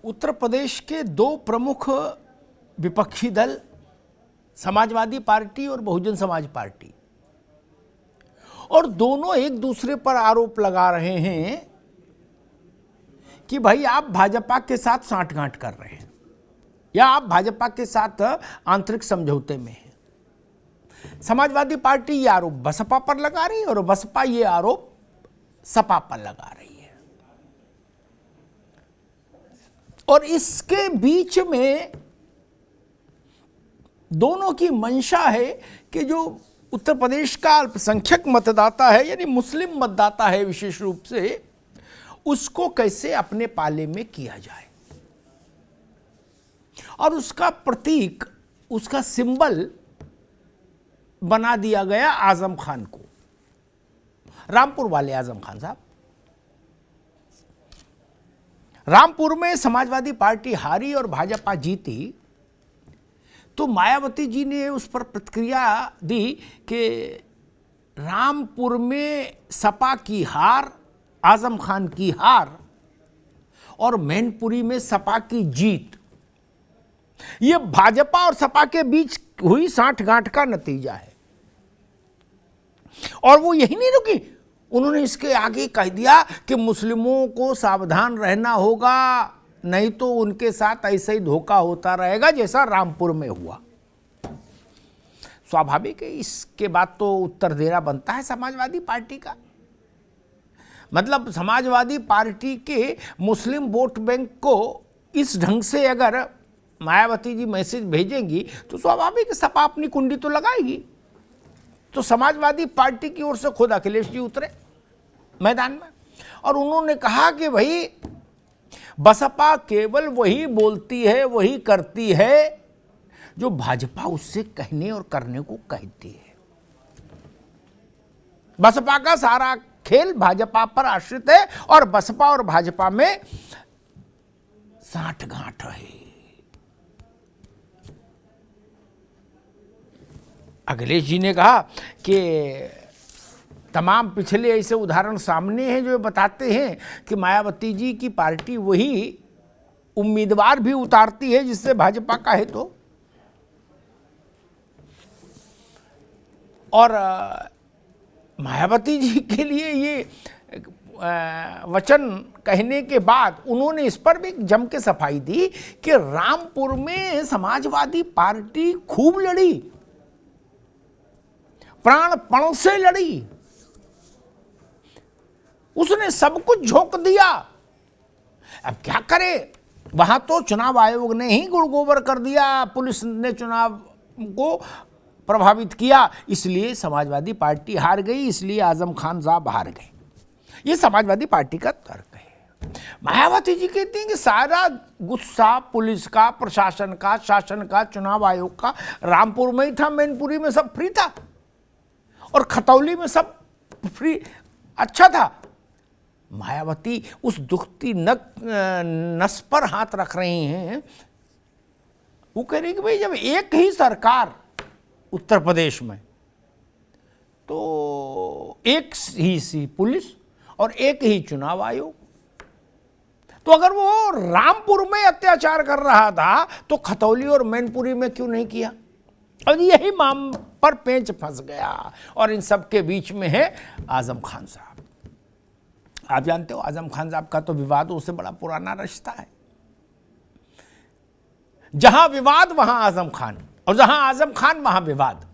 उत्तर प्रदेश के दो प्रमुख विपक्षी दल समाजवादी पार्टी और बहुजन समाज पार्टी, और दोनों एक दूसरे पर आरोप लगा रहे हैं कि भाई आप भाजपा के साथ सांठगांठ कर रहे हैं या आप भाजपा के साथ आंतरिक समझौते में हैं। समाजवादी पार्टी ये आरोप बसपा पर लगा रही है और बसपा ये आरोप सपा पर लगा रही है। और इसके बीच में दोनों की मंशा है कि जो उत्तर प्रदेश का अल्पसंख्यक मतदाता है, यानी मुस्लिम मतदाता है विशेष रूप से, उसको कैसे अपने पाले में किया जाए। और उसका प्रतीक, उसका सिंबल बना दिया गया आजम खान को, रामपुर वाले आजम खान साहब। रामपुर में समाजवादी पार्टी हारी और भाजपा जीती, तो मायावती जी ने उस पर प्रतिक्रिया दी कि रामपुर में सपा की हार, आजम खान की हार, और मैनपुरी में सपा की जीत, ये भाजपा और सपा के बीच हुई सांठगांठ का नतीजा है। और वो यही नहीं रुकी, उन्होंने इसके आगे कह दिया कि मुस्लिमों को सावधान रहना होगा, नहीं तो उनके साथ ऐसे ही धोखा होता रहेगा जैसा रामपुर में हुआ। स्वाभाविक है, इसके बाद तो उत्तर देना बनता है समाजवादी पार्टी का। मतलब समाजवादी पार्टी के मुस्लिम वोट बैंक को इस ढंग से अगर मायावती जी मैसेज भेजेंगी तो स्वाभाविक सपा अपनी कुंडी तो लगाएगी। तो समाजवादी पार्टी की ओर से खुद अखिलेश जी उतरे मैदान में और उन्होंने कहा कि भाई बसपा केवल वही बोलती है, वही करती है जो भाजपा उससे कहने और करने को कहती है। बसपा का सारा खेल भाजपा पर आश्रित है और बसपा और भाजपा में सांठगांठ है। अखिलेश जी ने कहा कि तमाम पिछले ऐसे उदाहरण सामने हैं जो बताते हैं कि मायावती जी की पार्टी वही उम्मीदवार भी उतारती है जिससे भाजपा का है तो। और मायावती जी के लिए ये वचन कहने के बाद उन्होंने इस पर भी जम के सफाई दी कि रामपुर में समाजवादी पार्टी खूब लड़ी, प्राणपण से लड़ी, उसने सब कुछ झोंक दिया। अब क्या करे, वहां तो चुनाव आयोग ने ही गुड़ गोबर कर दिया, पुलिस ने चुनाव को प्रभावित किया, इसलिए समाजवादी पार्टी हार गई, इसलिए आजम खान साहब हार गए। ये समाजवादी पार्टी का तर्क है। मायावती जी कहती हैं कि सारा गुस्सा पुलिस का, प्रशासन का, शासन का, चुनाव आयोग का रामपुर में ही था, मैनपुरी में सब फ्री था और खतौली में सब फ्री अच्छा था। मायावती उस दुखती नस पर हाथ रख रही हैं। वो कह रही कि भाई जब एक ही सरकार उत्तर प्रदेश में, तो एक ही सी पुलिस और एक ही चुनाव आयोग, तो अगर वो रामपुर में अत्याचार कर रहा था तो खतौली और मैनपुरी में क्यों नहीं किया? और यही माम पर पेंच फंस गया और इन सब के बीच में है आजम खान साहब। आप जानते हो आजम खान साहब का तो विवादों से बड़ा पुराना रिश्ता है। जहां विवाद वहां आजम खान, और जहां आजम खान वहां विवाद।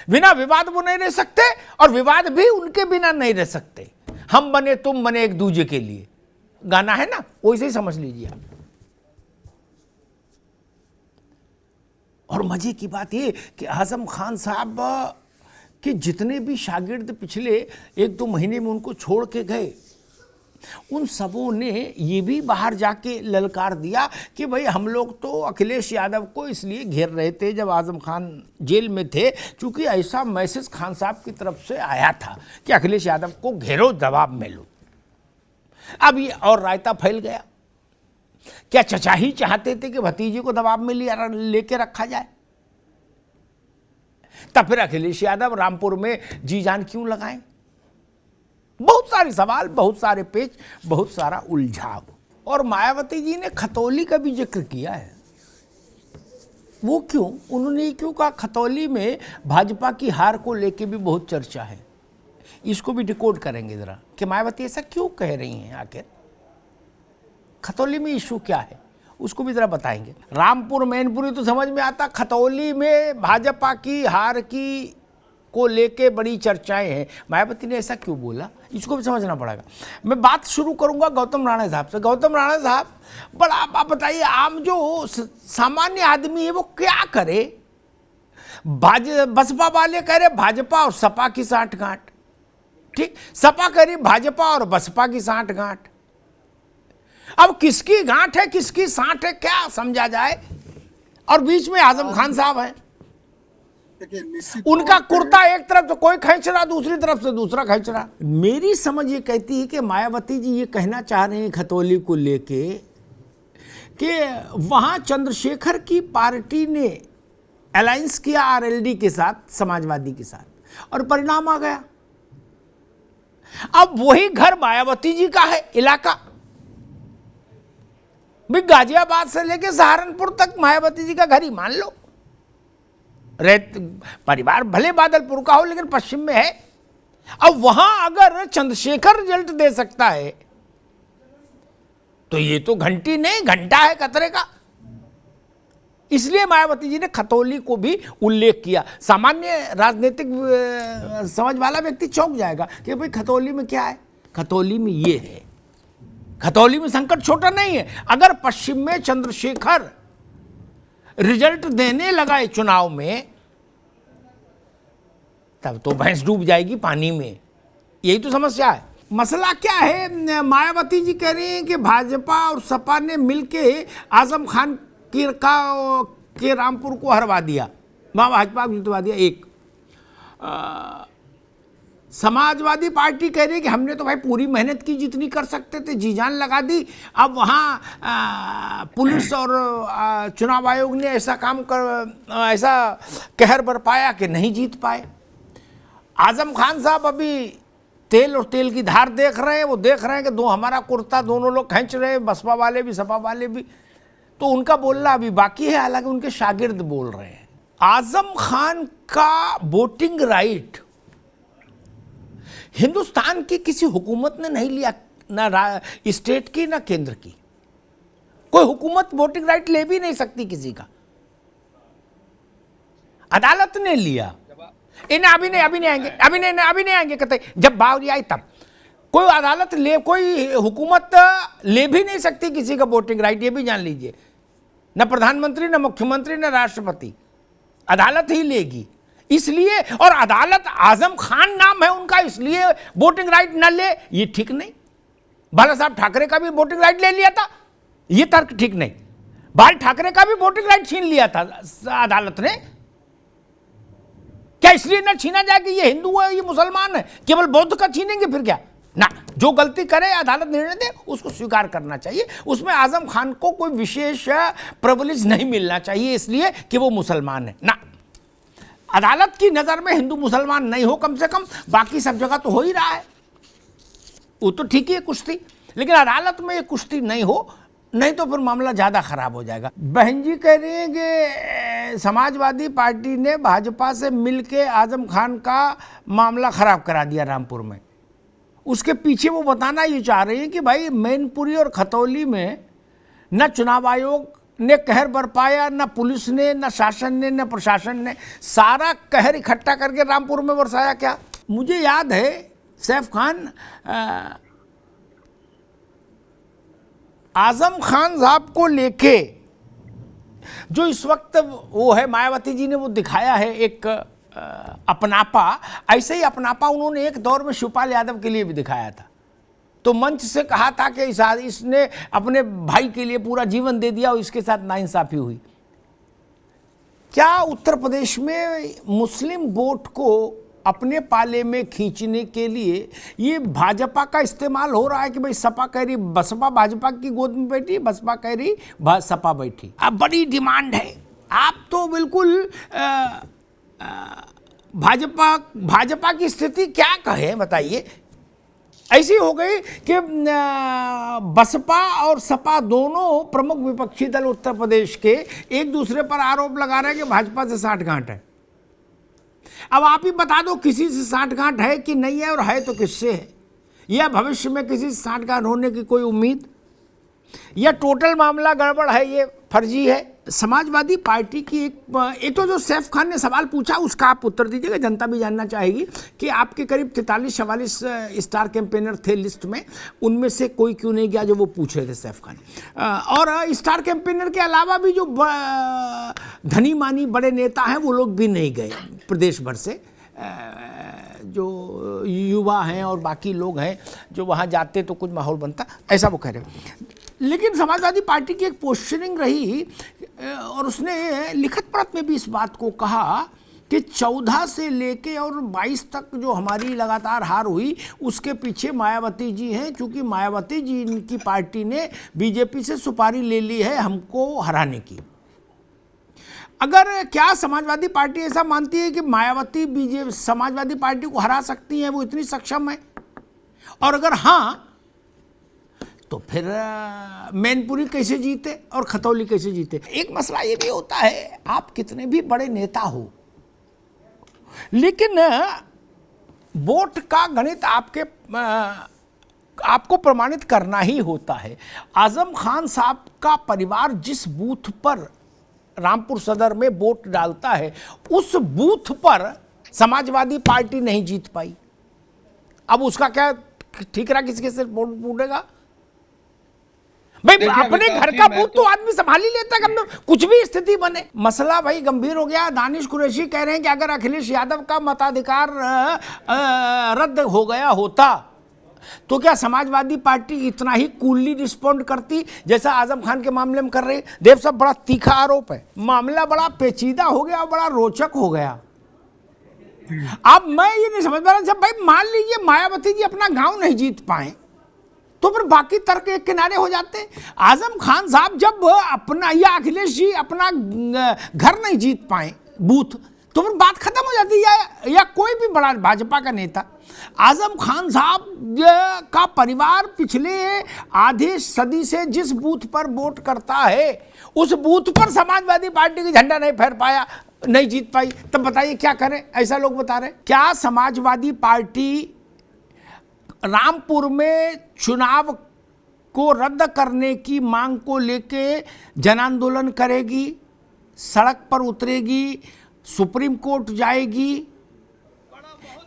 बिना विवाद वो नहीं रह सकते और विवाद भी उनके बिना नहीं रह सकते। हम बने तुम बने एक दूजे के लिए, गाना है ना, वैसे ही समझ लीजिए आप। और मजे की बात ये कि आजम खान साहब के जितने भी शागिर्द पिछले एक दो महीने में उनको छोड़ के गए, उन सबों ने ये भी बाहर जाके ललकार दिया कि भाई हम लोग तो अखिलेश यादव को इसलिए घेर रहे थे जब आजम खान जेल में थे, क्योंकि ऐसा मैसेज खान साहब की तरफ से आया था कि अखिलेश यादव को घेरो, दबाव में लो। अब ये और रायता फैल गया। क्या चचा ही चाहते थे कि भतीजे को दबाव में लेके रखा जाए? तब फिर अखिलेश यादव रामपुर में जी जान क्यों लगाएं? बहुत सारे सवाल, बहुत सारे पेच, बहुत सारा उलझाव। और मायावती जी ने खतौली का भी जिक्र किया है। वो क्यों? उन्होंने ये क्यों कहा? खतौली में भाजपा की हार को लेके भी बहुत चर्चा है। इसको भी डिकोड करेंगे जरा कि मायावती ऐसा क्यों कह रही हैं, आखिर खतौली में इशू क्या है, उसको भी जरा बताएंगे। रामपुर मैनपुरी तो समझ में आता, खतौली में भाजपा की हार की को लेके बड़ी चर्चाएं हैं, मायावती ने ऐसा क्यों बोला, इसको भी समझना पड़ेगा। मैं बात शुरू करूंगा गौतम राणा साहब से। गौतम राणा साहब, बड़ा आप बताइए, आम जो सामान्य आदमी है वो क्या करे? बसपा वाले कह रहे भाजपा और सपा की साठगांठ, ठीक, सपा कह रही भाजपा और बसपा की साठगांठ। अब किसकी गांठ है किसकी साठ है, क्या समझा जाए? और बीच में आजम खान साहब हैं, उनका कुर्ता एक तरफ से कोई खींच रहा, दूसरी तरफ से दूसरा खींच रहा। मेरी समझ ये कहती है कि मायावती जी ये कहना चाह रहे हैं खतौली को लेके कि वहां चंद्रशेखर की पार्टी ने अलायंस किया आरएलडी के साथ, समाजवादी के साथ, और परिणाम आ गया। अब वही घर मायावती जी का है, इलाका भी गाजियाबाद से लेके सहारनपुर तक मायावती जी का घर ही मान लो। परिवार भले बादलपुर का हो लेकिन पश्चिम में है। अब वहां अगर चंद्रशेखर रिजल्ट दे सकता है तो ये तो घंटी नहीं घंटा है खतरे का। इसलिए मायावती जी ने खतौली को भी उल्लेख किया। सामान्य राजनीतिक समझ वाला व्यक्ति चौंक जाएगा कि भाई खतौली में क्या है, खतौली में ये है। खतौली में संकट छोटा नहीं है। अगर पश्चिम में चंद्रशेखर रिजल्ट देने लगा चुनाव में तब तो भैंस डूब जाएगी पानी में। यही तो समस्या है। मसला क्या है? मायावती जी कह रही हैं कि भाजपा और सपा ने मिलके आजम खान के रामपुर को हरवा दिया, भाजपा को जितवा दिया। एक समाजवादी पार्टी कह रही है कि हमने तो भाई पूरी मेहनत की, जितनी कर सकते थे जी जान लगा दी। अब वहाँ पुलिस और चुनाव आयोग ने ऐसा ऐसा कहर बरपाया कि नहीं जीत पाए। आजम खान साहब अभी तेल और तेल की धार देख रहे हैं। वो देख रहे हैं कि हमारा कुर्ता दोनों लोग खींच रहे हैं, बसपा वाले भी सपा वाले भी, तो उनका बोलना अभी बाकी है। हालांकि उनके शागिर्द बोल रहे हैं। आजम खान का वोटिंग राइट हिंदुस्तान की किसी हुकूमत ने नहीं लिया, ना स्टेट की ना केंद्र की। कोई हुकूमत वोटिंग राइट ले भी नहीं सकती किसी का, अदालत ने लिया। इन्हें अभी नहीं आएंगे कहते, जब बावरी आई तब। कोई अदालत ले, कोई हुकूमत ले भी नहीं सकती किसी का वोटिंग राइट, ये भी जान लीजिए। न प्रधानमंत्री, न मुख्यमंत्री, न राष्ट्रपति, अदालत ही लेगी। इसलिए, और अदालत आजम खान नाम है उनका, इसलिए वोटिंग राइट न ले, ये ठीक नहीं। बाला साहब ठाकरे का भी वोटिंग राइट ले लिया था, ये तर्क ठीक नहीं। बाल ठाकरे का भी वोटिंग राइट छीन लिया था अदालत ने। क्या इसलिए न छीना जाए कि ये हिंदू है, ये मुसलमान है, केवल बौद्ध का छीनेंगे फिर क्या? ना, जो गलती करे अदालत निर्णय दे उसको स्वीकार करना चाहिए। उसमें आजम खान को कोई विशेष प्रिविलेज नहीं मिलना चाहिए इसलिए कि वो मुसलमान है। ना, अदालत की नजर में हिंदू मुसलमान नहीं हो, कम से कम बाकी सब जगह तो हो ही रहा है, वो तो ठीक ही है कुश्ती, लेकिन अदालत में ये कुश्ती नहीं हो, नहीं तो फिर मामला ज्यादा खराब हो जाएगा। बहन जी कह रही है कि समाजवादी पार्टी ने भाजपा से मिलके आजम खान का मामला खराब करा दिया रामपुर में। उसके पीछे वो बताना ये चाह रही है कि भाई मैनपुरी और खतौली में न चुनाव आयोग ने कहर बरपाया, न पुलिस ने, न शासन ने, न प्रशासन ने, सारा कहर इकट्ठा करके रामपुर में बरसाया। क्या मुझे याद है सैफ खान, आजम खान साहब को लेके जो इस वक्त वो है, मायावती जी ने वो दिखाया है एक अपनापा। ऐसे ही अपनापा उन्होंने एक दौर में शिवपाल यादव के लिए भी दिखाया था। तो मंच से कहा था कि इसने अपने भाई के लिए पूरा जीवन दे दिया और इसके साथ नाइंसाफी हुई। क्या उत्तर प्रदेश में मुस्लिम वोट को अपने पाले में खींचने के लिए ये भाजपा का इस्तेमाल हो रहा है कि भाई सपा कह रही बसपा भाजपा की गोद में बैठी, बसपा कह रही सपा बैठी। अब बड़ी डिमांड है। आप तो बिल्कुल भाजपा की स्थिति क्या कहे बताइए। ऐसी हो गई कि बसपा और सपा दोनों प्रमुख विपक्षी दल उत्तर प्रदेश के एक दूसरे पर आरोप लगा रहे हैं कि भाजपा से साठगांठ है। अब आप ही बता दो किसी से साठगांठ है कि नहीं है, और है तो किससे है, या भविष्य में किसी से साठगांठ होने की कोई उम्मीद, या टोटल मामला गड़बड़ है, ये फर्जी है। समाजवादी पार्टी की एक तो जो सैफ खान ने सवाल पूछा उसका आप उत्तर दीजिएगा, जनता भी जानना चाहेगी कि आपके करीब 43-44 स्टार कैंपेनर थे लिस्ट में, उनमें से कोई क्यों नहीं गया जो वो पूछ रहे थे सैफ खान। और स्टार कैंपेनर के अलावा भी जो धनी मानी बड़े नेता हैं वो लोग भी नहीं गए प्रदेश भर से, जो युवा हैं और बाकी लोग हैं जो वहाँ जाते तो कुछ माहौल बनता, ऐसा वो कह रहे हैं। लेकिन समाजवादी पार्टी की एक पोस्चरिंग रही और उसने लिखित पत्र में भी इस बात को कहा कि 14 से लेके और 22 तक जो हमारी लगातार हार हुई उसके पीछे मायावती जी हैं, क्योंकि मायावती जी की पार्टी ने बीजेपी से सुपारी ले ली है हमको हराने की। अगर क्या समाजवादी पार्टी ऐसा मानती है कि मायावती बीजेपी समाजवादी पार्टी को हरा सकती है, वो इतनी सक्षम है, और अगर हाँ तो फिर मैनपुरी कैसे जीते और खतौली कैसे जीते? एक मसला ये भी होता है, आप कितने भी बड़े नेता हो, लेकिन वोट का गणित आपको प्रमाणित करना ही होता है। आजम खान साहब का परिवार जिस बूथ पर रामपुर सदर में वोट डालता है उस बूथ पर समाजवादी पार्टी नहीं जीत पाई। अब उसका क्या ठीकरा किसके से वोट फूटेगा? भाई अपने घर का बूथ तो आदमी संभाल ही लेता है, कुछ भी स्थिति बने। मसला भाई गंभीर हो गया। दानिश कुरैशी कह रहे हैं कि अगर अखिलेश यादव का मताधिकार रद्द हो गया होता तो क्या समाजवादी पार्टी इतना ही कूलली रिस्पॉन्ड करती जैसा आजम खान के मामले में कर रही? देव साहब, बड़ा तीखा आरोप है, मामला बड़ा पेचीदा हो गया, बड़ा रोचक हो गया। अब मैं ये नहीं समझ पा रहा, भाई मान लीजिए मायावती जी अपना गांव नहीं जीत पाए तो फिर बाकी तर्क एक किनारे हो जाते। आजम खान साहब जब अपना या अखिलेश जी अपना घर नहीं जीत पाए बूथ तो फिर बात खत्म हो जाती है। या कोई भी बड़ा भाजपा का नेता, आजम खान साहब का परिवार पिछले आधे सदी से जिस बूथ पर वोट करता है उस बूथ पर समाजवादी पार्टी की झंडा नहीं फहर पाया, नहीं जीत पाई, तब बताइए क्या करें? ऐसा लोग बता रहे। क्या समाजवादी पार्टी रामपुर में चुनाव को रद्द करने की मांग को लेके जन आंदोलन करेगी, सड़क पर उतरेगी, सुप्रीम कोर्ट जाएगी?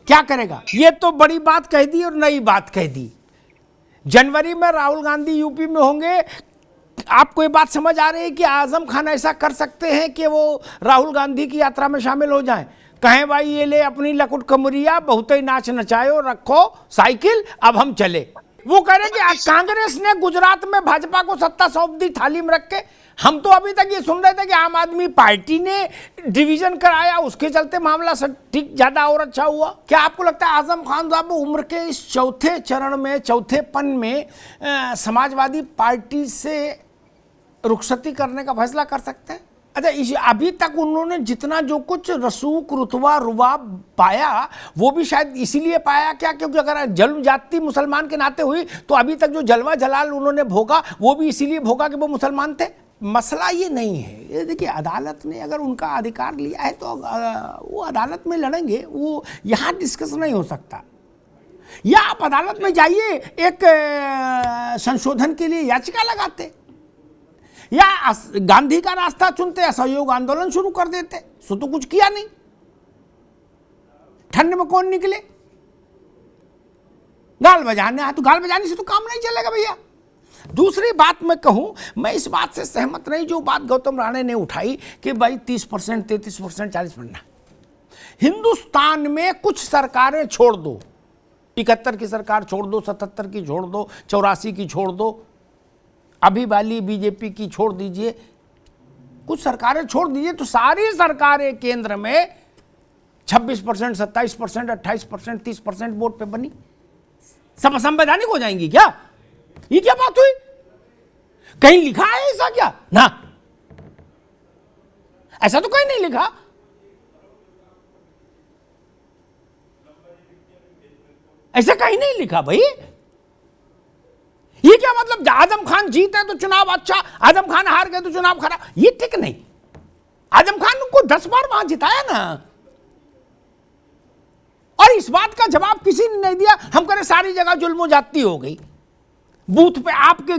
क्या करेगा? ये तो बड़ी बात कह दी और नई बात कह दी। जनवरी में राहुल गांधी यूपी में होंगे। आपको ये बात समझ आ रही है कि आजम खान ऐसा कर सकते हैं कि वो राहुल गांधी की यात्रा में शामिल हो जाएं, कहें भाई ये ले अपनी लकुट कमरिया, बहुत ही नाच नचायो, रखो साइकिल, अब हम चले। वो कह रहे कि कांग्रेस ने गुजरात में भाजपा को सत्ता सौंप दी थाली में रख के। हम तो अभी तक ये सुन रहे थे कि आम आदमी पार्टी ने डिवीजन कराया, उसके चलते मामला ठीक ज्यादा और अच्छा हुआ। क्या आपको लगता है आजम खान साहब उम्र के इस चौथे चरण में, चौथेपन में समाजवादी पार्टी से रुखसती करने का फैसला कर सकते हैं? अच्छा, अभी तक उन्होंने जितना जो कुछ रसूख रुतबा रुबाब पाया वो भी शायद इसीलिए पाया क्या, क्योंकि अगर जन्म जाति मुसलमान के नाते हुई तो अभी तक जो जलवा जलाल उन्होंने भोगा वो भी इसीलिए भोगा कि वो मुसलमान थे। मसला ये नहीं है, ये देखिए अदालत ने अगर उनका अधिकार लिया है तो वो अदालत में लड़ेंगे, वो यहाँ डिस्कस नहीं हो सकता। या आप अदालत में जाइए, एक संशोधन के लिए याचिका लगाते, या गांधी का रास्ता चुनते, असहयोग आंदोलन शुरू कर देते। सो तो कुछ किया नहीं, ठंड में कौन निकले? गाल बजाने, तो गाल बजाने से तो काम नहीं चलेगा भैया। दूसरी बात मैं कहूं, मैं इस बात से सहमत नहीं जो बात गौतम राणे ने उठाई कि भाई 30%, 33%, 40%। हिंदुस्तान में कुछ सरकारें छोड़ दो, 71 की सरकार छोड़ दो, 77 की छोड़ दो, 84 की छोड़ दो, अभी वाली बीजेपी की छोड़ दीजिए, कुछ सरकारें छोड़ दीजिए, तो सारी सरकारें केंद्र में 26%, 27%, 28%, 30% वोट पे बनी। सब असंवैधानिक हो जाएंगी क्या? ये क्या बात हुई? कहीं लिखा है ऐसा क्या? ना, ऐसा तो कहीं नहीं लिखा। ऐसा कहीं नहीं लिखा भाई। ये क्या मतलब, आजम खान जीते तो चुनाव अच्छा, आजम खान हार गए तो चुनाव खराब? ये ठीक नहीं। आजम खान को 10 बार वहां जिताया ना, और इस बात का जवाब किसी ने नहीं दिया। हम करें सारी जगह जुल्म जाती हो गई, बूथ पे आपके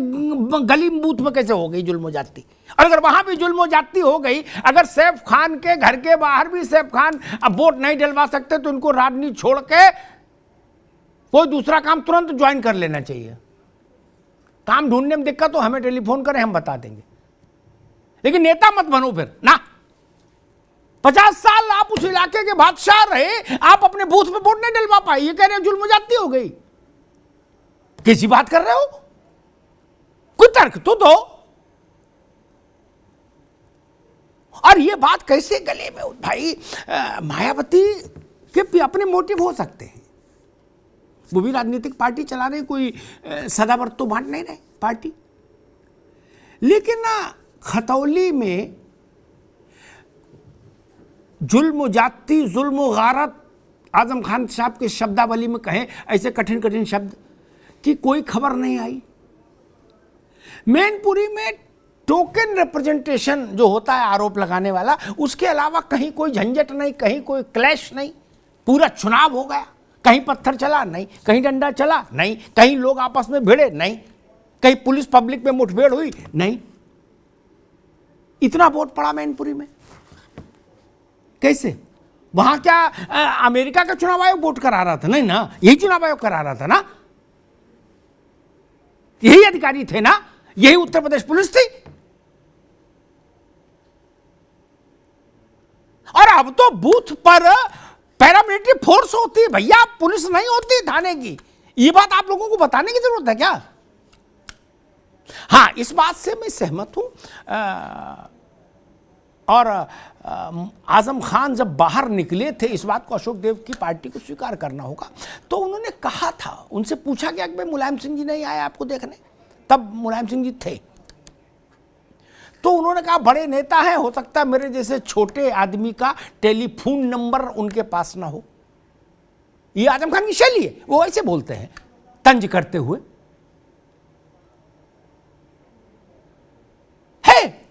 गली बूथ में कैसे हो गई जुल्म जाती? और अगर वहां भी जुल्म जाती हो गई, अगर सैफ खान के घर के बाहर भी सैफ खान अब वोट नहीं डलवा सकते तो उनको राजनीति छोड़ के कोई दूसरा काम तुरंत ज्वाइन कर लेना चाहिए। काम ढूंढने में दिक्कत हो हमें टेलीफोन करें, हम बता देंगे, लेकिन नेता मत बनो फिर ना। 50 साल आप उस इलाके के बादशाह रहे, आप अपने बूथ पे वोट नहीं डलवा पाए, ये कह रहे हैं जुल्म जाती हो गई। कैसी बात कर रहे हो? कोई तर्क तो दो। और ये बात कैसे गले में भाई, मायावती के अपने मोटिव हो सकते हैं, वो भी राजनीतिक पार्टी चला रहे, कोई सदावर्त तो बांट नहीं रहे पार्टी। लेकिन ना खतौली में जुल्म जाती, जुल्म गारत, आजम खान साहब के शब्दावली में कहें ऐसे कठिन कठिन शब्द कि कोई खबर नहीं आई। मैनपुरी में टोकन रिप्रेजेंटेशन जो होता है आरोप लगाने वाला, उसके अलावा कहीं कोई झंझट नहीं, कहीं कोई क्लैश नहीं। पूरा चुनाव हो गया, कहीं पत्थर चला नहीं, कहीं डंडा चला नहीं, कहीं लोग आपस में भिड़े नहीं, कहीं पुलिस पब्लिक में मुठभेड़ हुई नहीं। इतना वोट पड़ा मैनपुरी में कैसे? वहां क्या अमेरिका का चुनाव आयोग वोट करा रहा था? नहीं ना, यही चुनाव आयोग करा रहा था ना, यही अधिकारी थे ना, यही उत्तर प्रदेश पुलिस थी। और अब तो बूथ पर पैरामिलिट्री फोर्स होती है भैया, पुलिस नहीं होती थाने की। ये बात आप लोगों को बताने की जरूरत है क्या? हां, इस बात से मैं सहमत हूं। और आजम खान जब बाहर निकले थे, इस बात को अशोक देव की पार्टी को स्वीकार करना होगा। तो उन्होंने कहा था, उनसे पूछा गया कि भाई मुलायम सिंह जी नहीं आए आपको देखने, तब मुलायम सिंह जी थे, तो उन्होंने कहा बड़े नेता हैं, हो सकता है मेरे जैसे छोटे आदमी का टेलीफोन नंबर उनके पास ना हो। ये आजम खान की शैली है, वो ऐसे बोलते हैं तंज करते हुए। है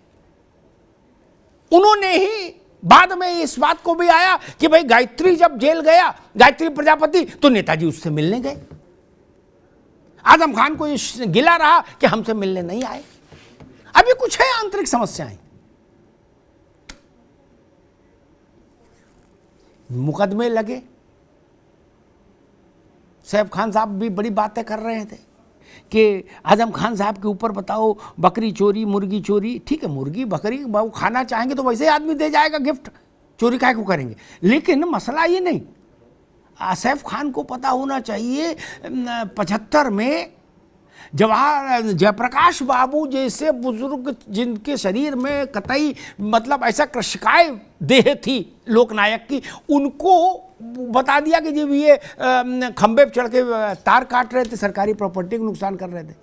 उन्होंने ही बाद में इस बात को भी आया कि भाई गायत्री जब जेल गया, गायत्री प्रजापति, तो नेताजी उससे मिलने गए। आजम खान को ये गिला रहा कि हमसे मिलने नहीं आए। अभी कुछ है आंतरिक समस्याएं, मुकदमे लगे। सैफ खान साहब भी बड़ी बातें कर रहे थे कि आजम खान साहब के ऊपर बताओ बकरी चोरी, मुर्गी चोरी। ठीक है, मुर्गी बकरी वो खाना चाहेंगे तो वैसे ही आदमी दे जाएगा गिफ्ट, चोरी काहे को करेंगे। लेकिन मसला ये नहीं, सैफ खान को पता होना चाहिए 75 में जयप्रकाश बाबू जैसे बुजुर्ग जिनके शरीर में कतई मतलब ऐसा कृषकाय देह थी लोकनायक की, उनको बता दिया कि जब ये खंबे पे चढ़ के तार काट रहे थे, सरकारी प्रॉपर्टी को नुकसान कर रहे थे।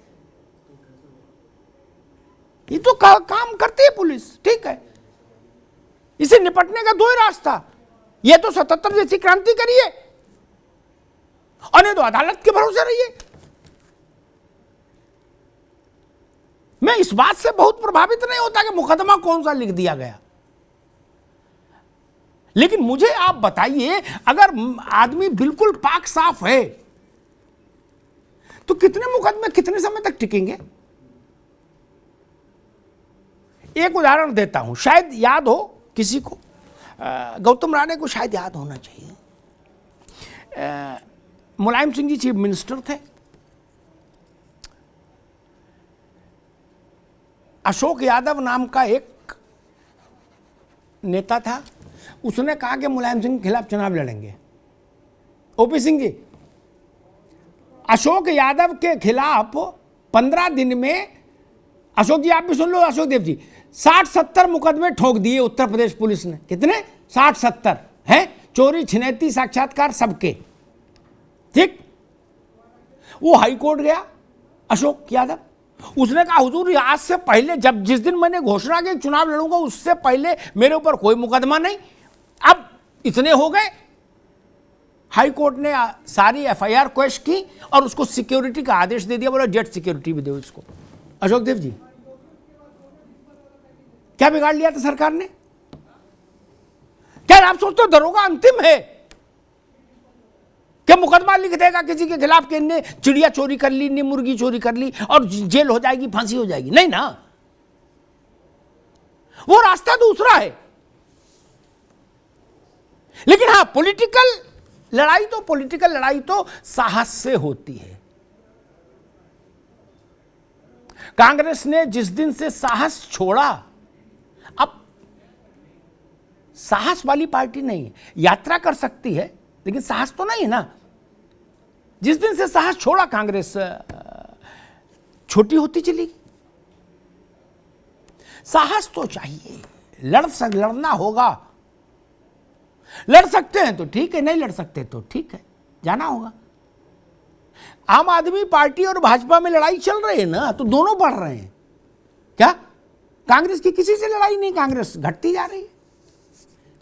ये तो काम करती है पुलिस, ठीक है। इसे निपटने का दो ही रास्ता, ये तो 77 जैसी क्रांति करिए और नहीं तो अदालत के भरोसे रहिए। मैं इस बात से बहुत प्रभावित नहीं होता कि मुकदमा कौन सा लिख दिया गया, लेकिन मुझे आप बताइए अगर आदमी बिल्कुल पाक साफ है तो कितने मुकदमे कितने समय तक टिकेंगे। एक उदाहरण देता हूं, शायद याद हो किसी को, गौतम राणे को शायद याद होना चाहिए। मुलायम सिंह जी चीफ मिनिस्टर थे, अशोक यादव नाम का एक नेता था, उसने कहा कि मुलायम सिंह के खिलाफ चुनाव लड़ेंगे। ओपी सिंह जी, अशोक यादव के खिलाफ 15 दिन में, अशोक जी आप भी सुन लो, अशोक देव जी, 60-70 मुकदमे ठोक दिए उत्तर प्रदेश पुलिस ने। कितने? 60-70 हैं, चोरी छिनैती साक्षात्कार सबके। ठीक, वो हाई कोर्ट गया अशोक यादव, उसने कहा हुजूर आज से पहले, जब जिस दिन मैंने घोषणा की चुनाव लड़ूंगा उससे पहले मेरे ऊपर कोई मुकदमा नहीं, अब इतने हो गए, हाई कोर्ट ने सारी एफआईआर क्वेश की और उसको सिक्योरिटी का आदेश दे दिया, बोला जेट सिक्योरिटी भी दो इसको। अशोक देव जी, क्या बिगाड़ लिया था सरकार ने? क्या आप सोचते हो दरोगा अंतिम है? क्या मुकदमा लिख देगा किसी के खिलाफ कि इनने चिड़िया चोरी कर ली, इनने मुर्गी चोरी कर ली और जेल हो जाएगी, फांसी हो जाएगी? नहीं ना, वो रास्ता दूसरा है। लेकिन हां, पॉलिटिकल लड़ाई तो साहस से होती है। कांग्रेस ने जिस दिन से साहस छोड़ा, अब साहस वाली पार्टी नहीं है, यात्रा कर सकती है लेकिन साहस तो नहीं है ना। जिस दिन से साहस छोड़ा कांग्रेस छोटी होती चली गई। साहस तो चाहिए, लड़ना होगा। लड़ सकते हैं तो ठीक है, नहीं लड़ सकते तो ठीक है, जाना होगा। आम आदमी पार्टी और भाजपा में लड़ाई चल रही है ना, तो दोनों बढ़ रहे हैं। क्या कांग्रेस की किसी से लड़ाई नहीं, कांग्रेस घटती जा रही है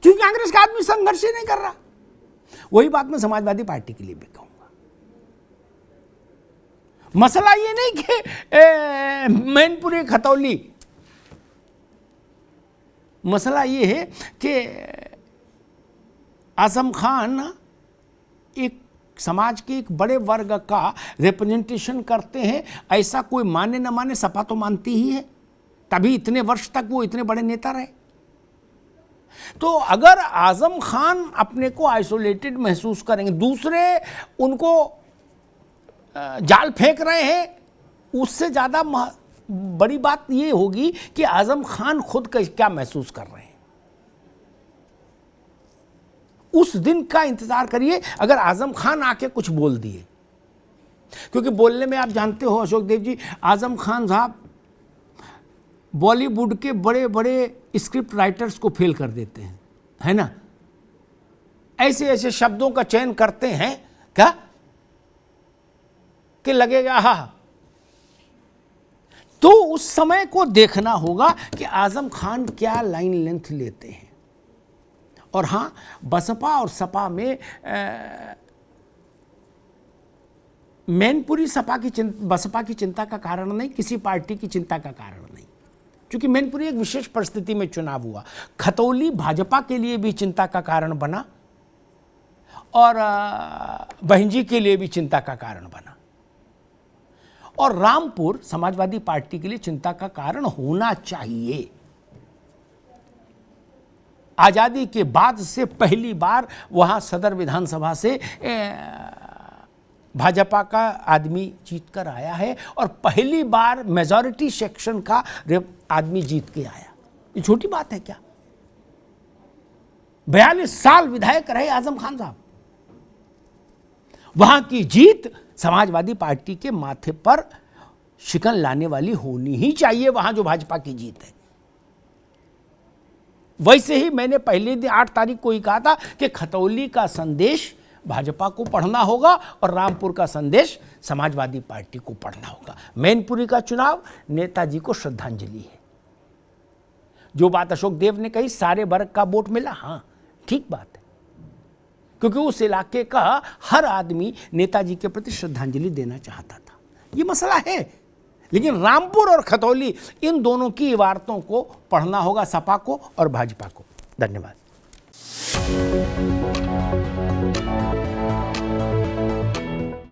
क्योंकि कांग्रेस का आदमी संघर्ष ही नहीं कर रहा। वही बात मैं समाजवादी पार्टी के लिए भी कहूंगा। मसला ये नहीं कि मैनपुरी खतौली, मसला ये है कि आजम खान एक समाज के एक बड़े वर्ग का रिप्रेजेंटेशन करते हैं। ऐसा कोई माने ना माने, सपा तो मानती ही है, तभी इतने वर्ष तक वो इतने बड़े नेता रहे। तो अगर आजम खान अपने को आइसोलेटेड महसूस करेंगे, दूसरे उनको जाल फेंक रहे हैं, उससे ज़्यादा बड़ी बात ये होगी कि आजम खान खुद क्या महसूस कर रहे हैं। उस दिन का इंतजार करिए अगर आजम खान आके कुछ बोल दिए, क्योंकि बोलने में आप जानते हो अशोक देव जी, आजम खान साहब बॉलीवुड के बड़े बड़े स्क्रिप्ट राइटर्स को फेल कर देते हैं, है ना। ऐसे ऐसे शब्दों का चयन करते हैं क्या कि लगेगा हा। तो उस समय को देखना होगा कि आजम खान क्या लाइन लेंथ लेते हैं। और हां, बसपा और सपा में मैनपुरी बसपा की चिंता का कारण नहीं, किसी पार्टी की चिंता का कारण नहीं, क्योंकि मैनपुरी एक विशेष परिस्थिति में चुनाव हुआ। खतौली भाजपा के लिए भी चिंता का कारण बना और बहनजी के लिए भी चिंता का कारण बना, और रामपुर समाजवादी पार्टी के लिए चिंता का कारण होना चाहिए। आजादी के बाद से पहली बार वहां सदर विधानसभा से भाजपा का आदमी जीत कर आया है और पहली बार मेजॉरिटी सेक्शन का आदमी जीत के आया। ये छोटी बात है क्या? 42 साल विधायक रहे आजम खान साहब। वहां की जीत समाजवादी पार्टी के माथे पर शिकन लाने वाली होनी ही चाहिए, वहां जो भाजपा की जीत है। वैसे ही मैंने पहले दिन 8 तारीख को ही कहा था कि खतौली का संदेश भाजपा को पढ़ना होगा और रामपुर का संदेश समाजवादी पार्टी को पढ़ना होगा। मैनपुरी का चुनाव नेताजी को श्रद्धांजलि है। जो बात अशोक देव ने कही, सारे वर्ग का वोट मिला, हाँ ठीक बात है, क्योंकि उस इलाके का हर आदमी नेताजी के प्रति श्रद्धांजलि देना चाहता था। ये मसला है। लेकिन रामपुर और खतौली, इन दोनों की इबारतों को पढ़ना होगा सपा को और भाजपा को। धन्यवाद।